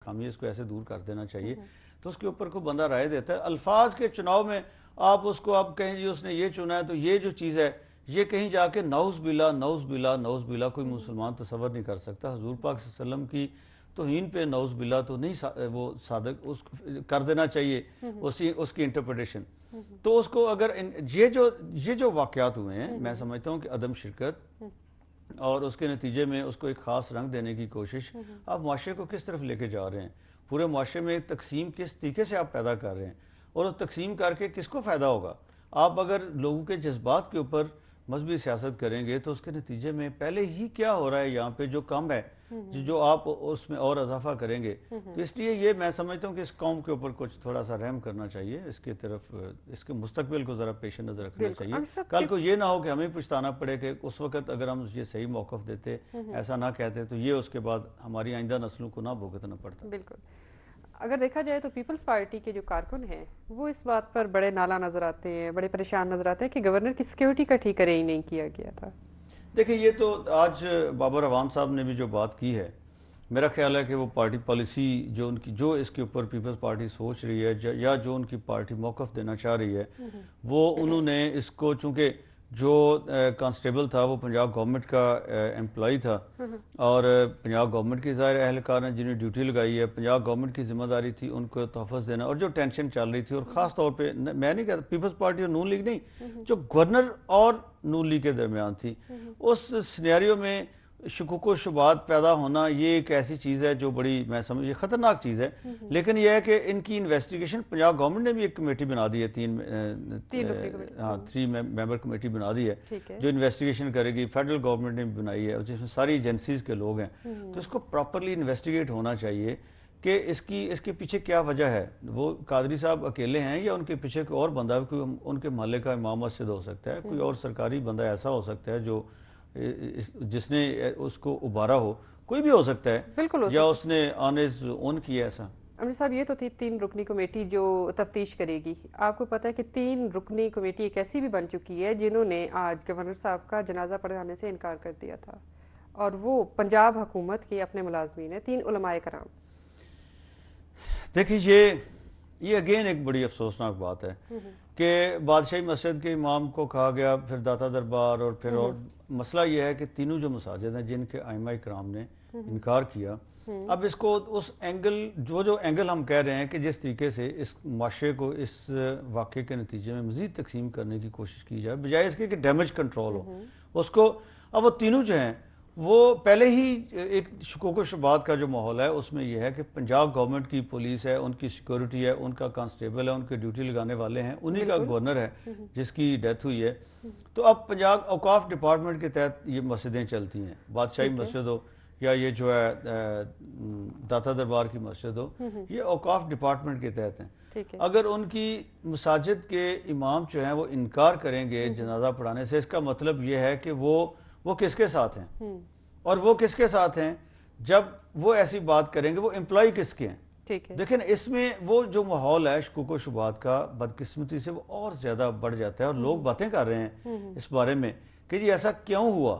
خامی اس کو ایسے دور کر دینا چاہیے، تو اس کے اوپر کوئی بندہ رائے دیتا ہے. الفاظ کے چناؤ میں آپ اس کو آپ کہیں جی اس نے یہ چنا ہے تو یہ جو چیز ہے یہ کہیں جا کے نعوذ باللہ نعوذ باللہ نعوذ باللہ کوئی مسلمان تصور نہیں کر سکتا. حضور پاک صلی اللہ علیہ وسلم کی توہین پہ نعوذ باللہ تو نہیں وہ صادق اس کر دینا چاہیے اس کی انٹرپریٹیشن. تو اس کو اگر یہ جو واقعات ہوئے ہیں میں سمجھتا ہوں کہ عدم شرکت اور اس کے نتیجے میں اس کو ایک خاص رنگ دینے کی کوشش، آپ معاشرے کو کس طرف لے کے جا رہے ہیں، پورے معاشرے میں تقسیم کس طریقے سے آپ پیدا کر رہے ہیں اور اس تقسیم کر کے کس کو فائدہ ہوگا. آپ اگر لوگوں کے جذبات کے اوپر مذہبی سیاست کریں گے تو اس کے نتیجے میں پہلے ہی کیا ہو رہا ہے یہاں پہ جو کم ہے جو آپ اس میں اور اضافہ کریں گے. تو اس لیے یہ میں سمجھتا ہوں کہ اس قوم کے اوپر کچھ تھوڑا سا رحم کرنا چاہیے، اس کی طرف اس کے مستقبل کو ذرا پیش نظر رکھنا چاہیے. کل کو یہ نہ ہو کہ ہمیں پچھتانا پڑے کہ اس وقت اگر ہم یہ صحیح موقف دیتے ایسا نہ کہتے تو یہ اس کے بعد ہماری آئندہ نسلوں کو نہ بھگتنا پڑتا. بالکل. اگر دیکھا جائے تو پیپلز پارٹی کے جو کارکن ہیں وہ اس بات پر بڑے نالا نظر آتے ہیں، بڑے پریشان نظر آتے ہیں کہ گورنر کی سیکیورٹی کا ٹھیک ہی نہیں کیا گیا تھا. دیکھیں یہ تو آج بابر اعوان صاحب نے بھی جو بات کی ہے، میرا خیال ہے کہ وہ پارٹی پالیسی جو اس کے اوپر پیپلز پارٹی سوچ رہی ہے یا جو ان کی پارٹی موقف دینا چاہ رہی ہے، وہ انہوں نے اس کو چونکہ جو کانسٹیبل تھا وہ پنجاب گورنمنٹ کا امپلائی تھا اور پنجاب گورنمنٹ کی ظاہر اہلکار ہیں جنہیں ڈیوٹی لگائی ہے، پنجاب گورنمنٹ کی ذمہ داری تھی ان کو تحفظ دینا، اور جو ٹینشن چل رہی تھی اور خاص طور پہ میں نہیں کہتا پیپلز پارٹی اور نون لیگ نہیں، جو گورنر اور نون لیگ کے درمیان تھی، اس سینیریو میں شکوک و شبہات پیدا ہونا یہ ایک ایسی چیز ہے جو بڑی میں سمجھ یہ خطرناک چیز ہے. لیکن یہ ہے کہ ان کی انویسٹیگیشن پنجاب گورنمنٹ نے بھی ایک کمیٹی بنا دی ہے، 3 ممبر کمیٹی بنا دی ہے جو انویسٹیگیشن کرے گی. فیڈرل گورنمنٹ نے بھی بنائی ہے جس میں ساری ایجنسیز کے لوگ ہیں. تو اس کو پراپرلی انویسٹیگیٹ ہونا چاہیے کہ اس کے پیچھے کیا وجہ ہے. وہ قادری صاحب اکیلے ہیں یا ان کے پیچھے کوئی اور بندہ، کوئی ان کے محلے کا امام مسجد ہو سکتا ہے، کوئی اور سرکاری بندہ ایسا ہو سکتا ہے جو جس نے اس کو ابھارا ہو، کوئی بھی ہو سکتا ہے یا اس نے آن ہز اون کیا ایسا. امیر صاحب یہ تو تھی 3 رکنی کمیٹی جو تفتیش کرے گی. آپ کو پتہ ہے کہ 3 رکنی کمیٹی ایک ایسی بھی بن چکی ہے جنہوں نے آج گورنر صاحب کا جنازہ پڑھانے سے انکار کر دیا تھا، اور وہ پنجاب حکومت کے اپنے ملازمین ہیں، 3 علماء کرام. دیکھیں یہ اگین ایک بڑی افسوسناک بات ہے کہ بادشاہی مسجد کے امام کو کہا گیا، پھر داتا دربار اور پھر اور مسئلہ یہ ہے کہ تینوں جو مساجد ہیں جن کے ائمہ کرام نے انکار کیا. اب اس کو اس اینگل جو اینگل ہم کہہ رہے ہیں کہ جس طریقے سے اس معاشرے کو اس واقعے کے نتیجے میں مزید تقسیم کرنے کی کوشش کی جائے بجائے اس کے کہ ڈیمیج کنٹرول ہو اس کو. اب وہ تینوں جو ہیں وہ پہلے ہی ایک شکوک و شبہات کا جو ماحول ہے اس میں یہ ہے کہ پنجاب گورنمنٹ کی پولیس ہے، ان کی سیکورٹی ہے، ان کا کانسٹیبل ہے، ان کے ڈیوٹی لگانے والے ہیں، انہی کا گورنر ہے جس کی ڈیتھ ہوئی ہے. تو اب پنجاب اوقاف ڈپارٹمنٹ کے تحت یہ مسجدیں چلتی ہیں، بادشاہی مسجد ہو یا یہ جو ہے داتا دربار کی مسجد ہو، یہ اوقاف ڈپارٹمنٹ کے تحت ہیں. اگر ان کی مساجد کے امام جو ہیں وہ انکار کریں گے جنازہ پڑھانے سے، اس کا مطلب یہ ہے کہ وہ کس کے ساتھ ہیں، اور وہ کس کے ساتھ ہیں جب وہ ایسی بات کریں گے، وہ امپلائی کس کے ہیں. دیکھیں اس میں وہ جو ماحول ہے شکوک و شبہات کا بدقسمتی سے وہ اور زیادہ بڑھ جاتا ہے، اور لوگ باتیں کر رہے ہیں اس بارے میں کہ جی ایسا کیوں ہوا.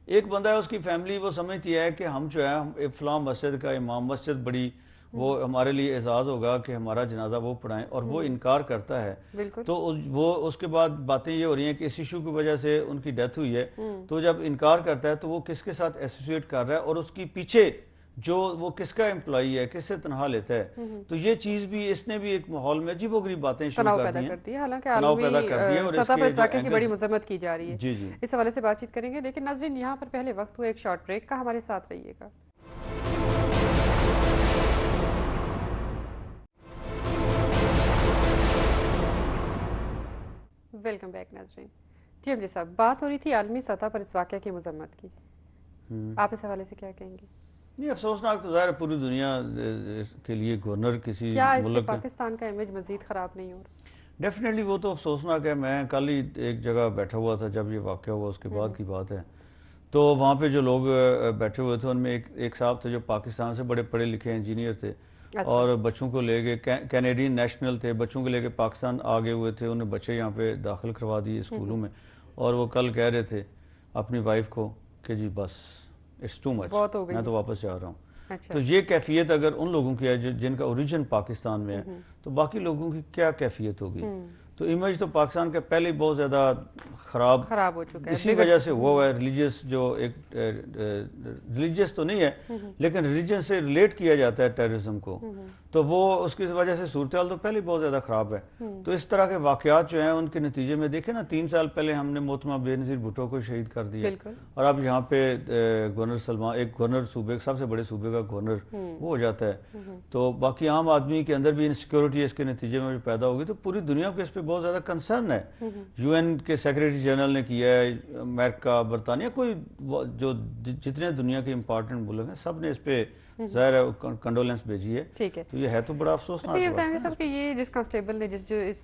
ایک بندہ ہے اس کی فیملی وہ سمجھتی ہے کہ ہم جو ہے فلاں مسجد کا امام، مسجد بڑی وہ ہمارے لیے اعزاز ہوگا کہ ہمارا جنازہ وہ پڑھائیں، اور وہ انکار کرتا ہے. تو وہ اس کے بعد باتیں یہ ہو رہی ہیں کہ اس ایشو کی وجہ سے ان کی ڈیتھ ہوئی ہے. تو جب انکار کرتا ہے تو وہ کس کے ساتھ ایسوسیٹ کر رہا ہے اور اس کی پیچھے جو وہ کس کا امپلائی ہے، کس سے تنہا لیتا ہے. تو یہ چیز بھی اس نے بھی ایک ماحول میں عجیب و غریب باتیں شروع کر دی ہیں، حالانکہ تناؤ پیدا کر دیا، اور سطح پر اس واقعے کی بڑی مذمت کی جا رہی ہے. جی اس حوالے سے بات چیت کریں گے، لیکن ناظرین یہاں پر پہلے وقت ہوا ایک شارٹ بریک کا، ہمارے ساتھ رہیے گا. ویلکم بیک ناظرین. جی امجد صاحب، بات ہو رہی تھی عالمی سطح پر اس واقعے کی مذمت کی، آپ اس حوالے سے کیا کہیں گے؟ یہ افسوسناک تو ظاہر پوری دنیا کے لیے گورنر کسی کیا اس سے ملک پاکستان کا امیج مزید خراب نہیں ہو رہا؟ ڈیفینیٹلی وہ تو افسوسناک ہے. میں کل ہی ایک جگہ بیٹھا ہوا تھا جب یہ واقعہ ہوا، اس کے بعد کی بات ہے. تو وہاں پہ جو لوگ بیٹھے ہوئے تھے ان میں ایک صاحب تھے جو پاکستان سے بڑے پڑھے لکھے انجینئر تھے، اور بچوں کو لے کے کینیڈین نیشنل تھے، بچوں کو لے کے پاکستان آگے ہوئے تھے. انہیں بچے یہاں پہ داخل کروا دیے اسکولوں میں، اور وہ کل کہہ رہے تھے اپنی وائف کو کہ جی بس اٹس ٹو مچ، میں تو واپس جا رہا ہوں. اچھا تو یہ کیفیت اگر ان لوگوں کی ہے جن کا اوریجن پاکستان میں ہے تو باقی لوگوں کی کیا کیفیت ہوگی. تو امیج تو پاکستان کا پہلے بہت زیادہ خراب ہو چکا ہے, اسی وجہ سے ہوا ہے. ریلیجیس جو ایک ریلیجیس تو نہیں ہے لیکن ریلیجن سے ریلیٹ کیا جاتا ہے ٹیررزم کو, تو وہ اس کی وجہ سے صورتحال تو پہلے بہت زیادہ خراب ہے. تو اس طرح کے واقعات جو ہیں ان کے نتیجے میں دیکھیں نا, 3 سال پہلے ہم نے محترمہ بےنظیر بھٹو کو شہید کر دیا, اور اب یہاں پہ گورنر سلمان, ایک گورنر صوبے, سب سے بڑے صوبے کا گورنر وہ ہو جاتا ہے. تو باقی عام آدمی کے اندر بھی انسیکیورٹی اس کے نتیجے میں پیدا ہوگی. تو پوری دنیا کو اس پہ بہت زیادہ کنسرن ہے. یو این کے سیکریٹری جنرل نے کیا ہے, امریکہ, برطانیہ, کوئی جو جتنے دنیا کے امپارٹنٹ ملک ہیں سب نے اس پہ ظاہر ہے کنڈولنس بھیجی ہے. ٹھیک ہے, تو یہ ہے تو بڑا افسوسناک یہ بتائیں گے سب کہ یہ جس کانسٹیبل نے جو اس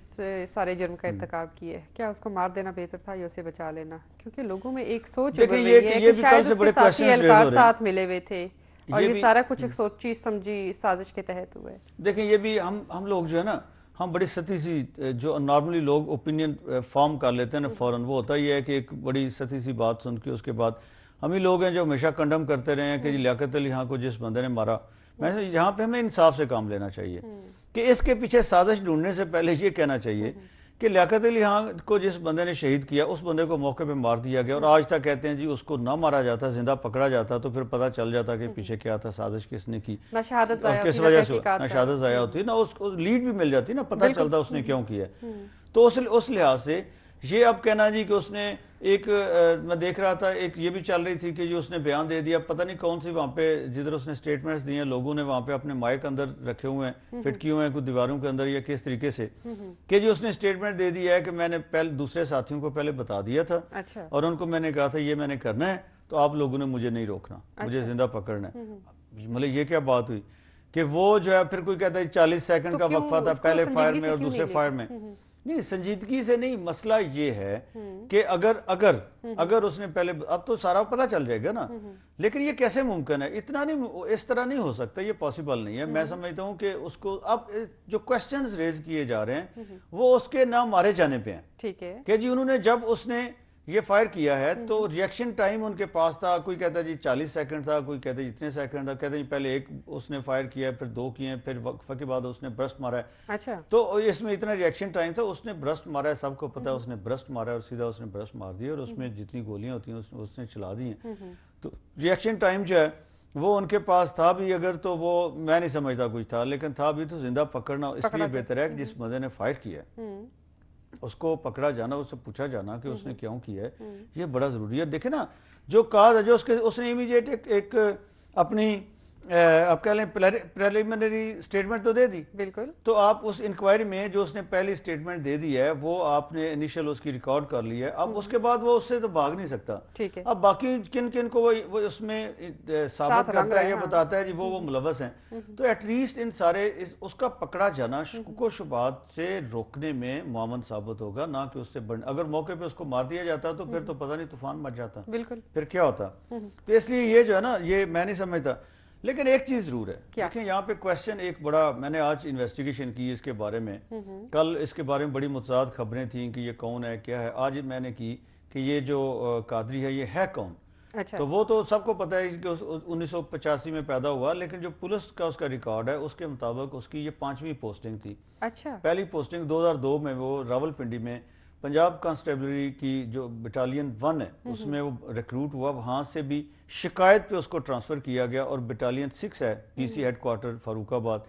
سارے جرم کا ارتکاب کیا ہے, کیا اس کو مار دینا بہتر تھا یا اسے بچا لینا؟ کیونکہ لوگوں میں ایک سوچ ابھر رہی ہے کہ شاید اس کے ساتھی اہلکار ساتھ ملے ہوئے تھے اور یہ سارا کچھ ایک سوچی سمجھی سازش کے تحت ہوا ہے. دیکھیں یہ بھی ہم لوگ جو ہے نا, ہم بڑی سطحی سی جو نارملی لوگ اوپینین فارم کر لیتے ہیں نا فوراً, وہ ہوتا یہ ہے کہ ایک بڑی سطحی سی بات سن کے اس کے بعد ہم ہی لوگ ہیں جو ہمیشہ کنڈم کرتے رہے ہیں کہ لیاقت علی خان کو جس بندے نے مارا. یہاں پہ ہمیں انصاف سے کام لینا چاہیے کہ اس کے پیچھے سازش ڈھونڈنے سے پہلے یہ کہنا چاہیے کہ لیاقت علی خان کو جس بندے نے شہید کیا اس بندے کو موقع پہ مار دیا گیا, اور آج تک کہتے ہیں جی اس کو نہ مارا جاتا, زندہ پکڑا جاتا تو پھر پتہ چل جاتا کہ پیچھے کیا تھا, سازش کس نے کی, نہ شہادت ضائع کس وجہ سے نہ شہادت ضائع ہوتی, نہ اس کو لیڈ بھی مل جاتی, نہ پتہ چلتا اس نے کیوں کیا. تو اس لحاظ سے یہ اب کہنا جی کہ اس نے ایک, میں دیکھ رہا تھا ایک یہ بھی چل رہی تھی کہ جو اس نے بیان دے دیا, پتہ نہیں کون سی وہاں پہ جدھر اس نے سٹیٹمنٹس دیے ہیں, لوگوں نے وہاں پہ اپنے مائک اندر رکھے ہوئے ہیں, فٹ کیے ہوئے ہیں کچھ دیواروں کے اندر, یا کس طریقے سے کہ جو اس نے سٹیٹمنٹ دے دیا ہے کہ میں نے پہلے دوسرے ساتھیوں کو پہلے بتا دیا تھا اور ان کو میں نے کہا تھا یہ میں نے کرنا ہے, تو آپ لوگوں نے مجھے نہیں روکنا, مجھے زندہ پکڑنا ہے. مطلب یہ کیا بات ہوئی کہ وہ جو ہے پھر کوئی کہتا ہے 40 سیکنڈ کا وقفہ تھا پہلے فائر میں اور دوسرے فائر میں. نہیں, سنجیدگی سے نہیں, مسئلہ یہ ہے کہ اگر اس نے پہلے, اب تو سارا پتہ چل جائے گا نا, لیکن یہ کیسے ممکن ہے, اتنا نہیں, اس طرح نہیں ہو سکتا, یہ پاسبل نہیں ہے. میں سمجھتا ہوں کہ اس کو اب جو کوسچنز ریز کیے جا رہے ہیں وہ اس کے نہ مارے جانے پہ ہیں. ٹھیک ہے کہ جی انہوں نے جب اس نے یہ فائر کیا ہے تو ریئیکشن ٹائم ان کے پاس تھا, کوئی کہتا ہے جی 40 سیکنڈ تھا, کوئی کہتا ہے اتنے سیکنڈ تھا, کہتے ہیں پہلے ایک اس نے فائر کیا ہے, پھر 2 کیے ہیں, پھر وقفہ کے بعد اس نے برسٹ مارا ہے. اچھا, تو اس میں اتنا ریئیکشن ٹائم تھا, اس نے برسٹ مارا ہے, سب کو پتا ہے اس نے برسٹ مارا ہے, اور سیدھا اس نے برسٹ مار دیا, اور اس میں جتنی گولیاں ہوتی ہیں اس نے چلا دی ہیں. تو ریئیکشن ٹائم جو ہے وہ ان کے پاس تھا بھی اگر, تو وہ میں نہیں سمجھتا کچھ تھا, لیکن تھا بھی تو زندہ پکڑنا اس لیے بہتر ہے کہ جس بندے نے فائر کیا ہے اس کو پکڑا جانا, اس سے پوچھا جانا کہ اس نے کیوں کیا ہے, یہ بڑا ضروری ہے. دیکھیں نا جو کاز ہے جو اس نے امیجیٹ ایک اپنی آپ کہہ لیں پریلیمنری سٹیٹمنٹ تو دے دی, بالکل. تو آپ اس انکوائری میں جو اس نے پہلی سٹیٹمنٹ دے دی ہے وہ آپ نے انیشل اس کی ریکارڈ کر لی ہے. اب اس کے بعد وہ اس سے تو بھاگ نہیں سکتا. ٹھیک ہے, اب باقی کن کو وہ اس میں ثابت کرتا ہے یا بتاتا ہے جی وہ ملوث ہیں, تو ایٹ لیسٹ ان سارے اس کا پکڑا جانا شکوک و شبہات سے روکنے میں معاون ثابت ہوگا, نہ کہ اس سے اگر موقع پہ اس کو مار دیا جاتا تو پھر تو پتہ نہیں طوفان مچ جاتا, بالکل, پھر کیا ہوتا. تو اس لیے یہ جو ہے نا, یہ میں نہیں سمجھتا. لیکن ایک چیز ضرور ہے, دیکھیں یہاں پہ کویسچن ایک بڑا, میں نے آج انویسٹیگیشن کی اس کے بارے میں, کل اس کے بارے میں بڑی متضاد خبریں تھیں کہ یہ کون ہے کیا ہے, آج میں نے کی کہ یہ جو قادری ہے یہ ہے کون. تو وہ تو سب کو پتہ ہے کہ 1985 میں پیدا ہوا, لیکن جو پولیس کا اس کا ریکارڈ ہے اس کے مطابق اس کی یہ 5ویں پوسٹنگ تھی. اچھا, پہلی پوسٹنگ 2002 میں وہ راول پنڈی میں پنجاب کانسٹیبلری کی جو بٹالین 1 ہے اس میں وہ ریکروٹ ہوا, وہاں سے بھی شکایت پہ اس کو ٹرانسفر کیا گیا, اور بٹالین 6 ہے پی سی ہیڈ کوارٹر فاروق آباد